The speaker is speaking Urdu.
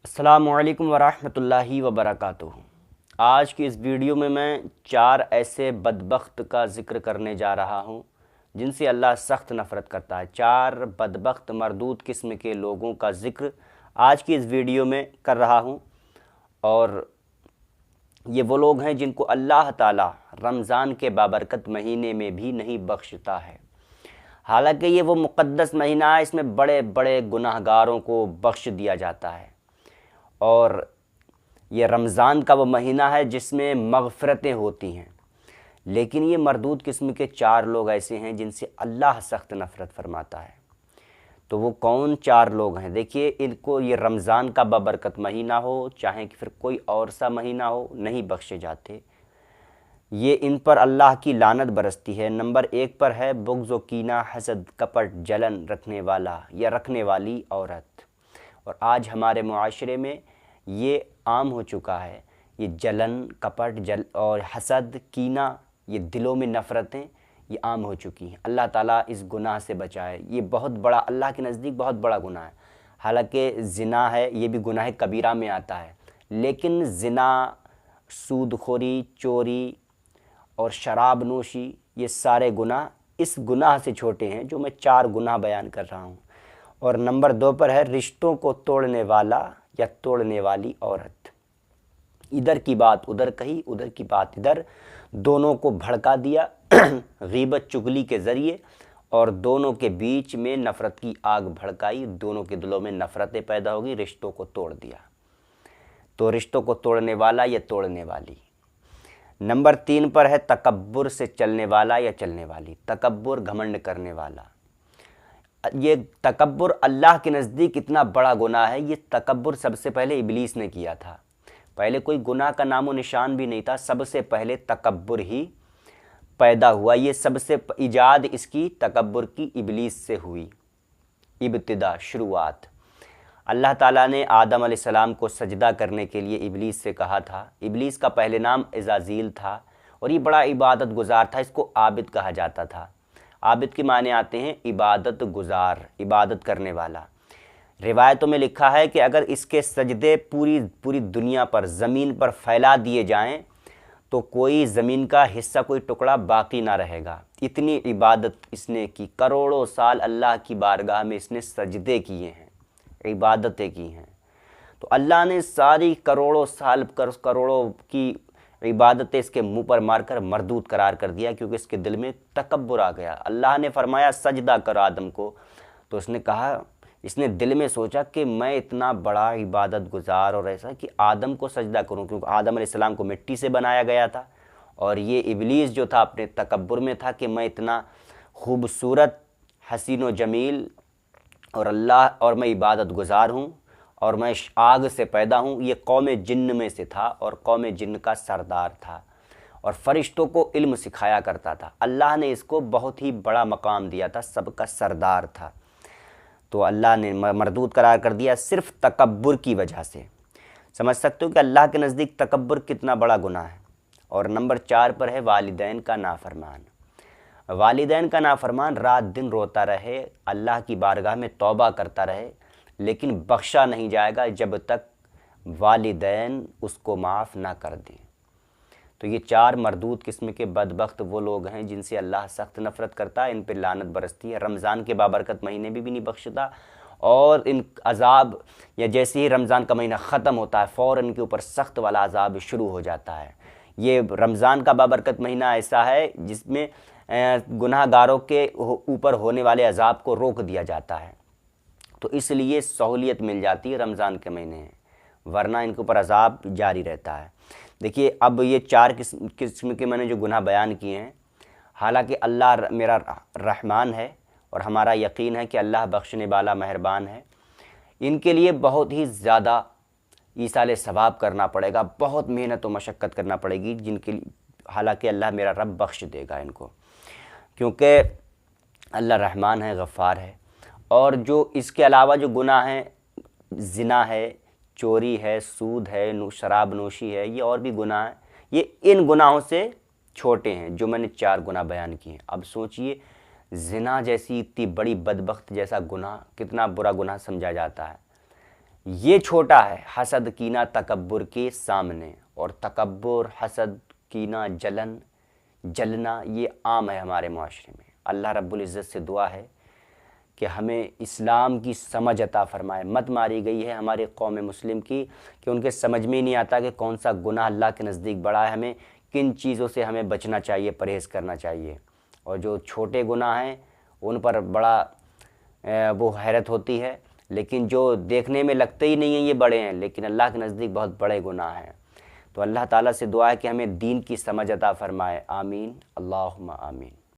السلام علیکم ورحمۃ اللہ وبرکاتہ۔ آج کی اس ویڈیو میں 4 ایسے بدبخت کا ذکر کرنے جا رہا ہوں جن سے اللہ سخت نفرت کرتا ہے۔ 4 بدبخت مردود قسم کے لوگوں کا ذکر آج کی اس ویڈیو میں کر رہا ہوں، اور یہ وہ لوگ ہیں جن کو اللہ تعالی رمضان کے بابرکت مہینے میں بھی نہیں بخشتا ہے۔ حالانکہ یہ وہ مقدس مہینہ ہے، اس میں بڑے بڑے گناہ گاروں کو بخش دیا جاتا ہے، اور یہ رمضان کا وہ مہینہ ہے جس میں مغفرتیں ہوتی ہیں۔ لیکن یہ مردود قسم کے 4 لوگ ایسے ہیں جن سے اللہ سخت نفرت فرماتا ہے۔ تو وہ کون 4 لوگ ہیں؟ دیکھیے، ان کو یہ رمضان کا بابرکت مہینہ ہو چاہے کہ پھر کوئی اور سا مہینہ ہو، نہیں بخشے جاتے۔ یہ ان پر اللہ کی لعنت برستی ہے۔ نمبر 1 پر ہے بغض و کینہ، حسد، کپٹ، جلن رکھنے والا یا رکھنے والی عورت۔ اور آج ہمارے معاشرے میں یہ عام ہو چکا ہے۔ یہ جلن، کپٹ اور حسد، کینہ، یہ دلوں میں نفرتیں یہ عام ہو چکی ہیں۔ اللہ تعالیٰ اس گناہ سے بچائے۔ یہ بہت بڑا، اللہ کے نزدیک بہت بڑا گناہ ہے۔ حالانکہ زنا ہے، یہ بھی گناہ کبیرہ میں آتا ہے، لیکن زنا، سود خوری، چوری اور شراب نوشی، یہ سارے گناہ اس گناہ سے چھوٹے ہیں جو میں 4 گناہ بیان کر رہا ہوں۔ اور نمبر 2 پر ہے رشتوں کو توڑنے والا یا توڑنے والی عورت۔ ادھر کی بات ادھر کہی، ادھر کی بات ادھر، دونوں کو بھڑکا دیا غیبت چغلی کے ذریعے، اور دونوں کے بیچ میں نفرت کی آگ بھڑکائی، دونوں کے دلوں میں نفرتیں پیدا ہوگی، رشتوں کو توڑ دیا۔ تو رشتوں کو توڑنے والا یا توڑنے والی۔ نمبر 3 پر ہے تکبر سے چلنے والا یا چلنے والی۔ تکبر، گھمنڈ کرنے والا۔ یہ تکبر اللہ کے نزدیک اتنا بڑا گناہ ہے۔ یہ تکبر سب سے پہلے ابلیس نے کیا تھا۔ پہلے کوئی گناہ کا نام و نشان بھی نہیں تھا، سب سے پہلے تکبر ہی پیدا ہوا۔ یہ سب سے ایجاد اس کی تکبر کی ابلیس سے ہوئی، ابتدا، شروعات۔ اللہ تعالیٰ نے آدم علیہ السلام کو سجدہ کرنے کے لیے ابلیس سے کہا تھا۔ ابلیس کا پہلے نام عزازیل تھا، اور یہ بڑا عبادت گزار تھا، اس کو عابد کہا جاتا تھا۔ عابد کے معنی آتے ہیں عبادت گزار، عبادت کرنے والا۔ روایتوں میں لکھا ہے کہ اگر اس کے سجدے پوری دنیا پر، زمین پر پھیلا دیے جائیں تو کوئی زمین کا حصہ، کوئی ٹکڑا باقی نہ رہے گا۔ اتنی عبادت اس نے کی، کروڑوں سال اللہ کی بارگاہ میں اس نے سجدے کیے ہیں، عبادتیں کی ہیں۔ تو اللہ نے ساری کروڑوں سال، کروڑوں کی عبادتیں اس کے منہ پر مار کر مردود قرار کر دیا، کیونکہ اس کے دل میں تکبر آ گیا۔ اللہ نے فرمایا سجدہ کر آدم کو، تو اس نے کہا، اس نے دل میں سوچا کہ میں اتنا بڑا عبادت گزار اور ایسا کہ آدم کو سجدہ کروں، کیونکہ آدم علیہ السلام کو مٹی سے بنایا گیا تھا، اور یہ ابلیس جو تھا اپنے تکبر میں تھا کہ میں اتنا خوبصورت، حسین و جمیل اور میں عبادت گزار ہوں، اور میں آگ سے پیدا ہوں۔ یہ قوم جن میں سے تھا، اور قوم جن کا سردار تھا، اور فرشتوں کو علم سکھایا کرتا تھا۔ اللہ نے اس کو بہت ہی بڑا مقام دیا تھا، سب کا سردار تھا۔ تو اللہ نے مردود قرار کر دیا صرف تکبر کی وجہ سے۔ سمجھ سکتے ہو کہ اللہ کے نزدیک تکبر کتنا بڑا گناہ ہے۔ اور نمبر 4 پر ہے والدین کا نافرمان۔ والدین کا نافرمان رات دن روتا رہے، اللہ کی بارگاہ میں توبہ کرتا رہے، لیکن بخشا نہیں جائے گا جب تک والدین اس کو معاف نہ کر دیں۔ تو یہ 4 مردود قسم کے بدبخت وہ لوگ ہیں جن سے اللہ سخت نفرت کرتا ہے، ان پہ لعنت برستی ہے۔ رمضان کے بابرکت مہینے بھی نہیں بخشتا، اور ان عذاب، یا جیسے ہی رمضان کا مہینہ ختم ہوتا ہے فوراً ان کے اوپر سخت والا عذاب شروع ہو جاتا ہے۔ یہ رمضان کا بابرکت مہینہ ایسا ہے جس میں گناہ گاروں کے اوپر ہونے والے عذاب کو روک دیا جاتا ہے، تو اس لیے سہولیت مل جاتی ہے رمضان کے مہینے میں، ورنہ ان کے اوپر عذاب جاری رہتا ہے۔ دیکھیے، اب یہ 4 قسم کے میں نے جو گناہ بیان کیے ہیں، حالانکہ اللہ میرا رحمان ہے، اور ہمارا یقین ہے کہ اللہ بخشنے والا مہربان ہے، ان کے لیے بہت ہی زیادہ ایصال ثواب کرنا پڑے گا، بہت محنت و مشقت کرنا پڑے گی، جن کے لیے حالانکہ اللہ میرا رب بخش دے گا ان کو، کیونکہ اللہ رحمان ہے، غفار ہے۔ اور جو اس کے علاوہ جو گناہ ہیں، زنا ہے، چوری ہے، سود ہے، شراب نوشی ہے، یہ اور بھی گناہ ہیں، یہ ان گناہوں سے چھوٹے ہیں جو میں نے 4 گناہ بیان کیے ہیں۔ اب سوچئے، زنا جیسی اتنی بڑی بدبخت جیسا گناہ کتنا برا گناہ سمجھا جاتا ہے، یہ چھوٹا ہے حسد کینہ تکبر کے سامنے، اور تکبر، حسد، کینہ، جلنا یہ عام ہے ہمارے معاشرے میں۔ اللہ رب العزت سے دعا ہے کہ ہمیں اسلام کی سمجھ عطا فرمائے۔ مت ماری گئی ہے ہماری قوم مسلم کی کہ ان کے سمجھ میں ہی نہیں آتا کہ کون سا گناہ اللہ کے نزدیک بڑا ہے، ہمیں کن چیزوں سے ہمیں بچنا چاہیے، پرہیز کرنا چاہیے، اور جو چھوٹے گناہ ہیں ان پر بڑا وہ حیرت ہوتی ہے، لیکن جو دیکھنے میں لگتے ہی نہیں ہیں یہ بڑے ہیں، لیکن اللہ کے نزدیک بہت بڑے گناہ ہیں۔ تو اللہ تعالیٰ سے دعا ہے کہ ہمیں دین کی سمجھ عطا فرمائے۔ آمین، اللہم آمین۔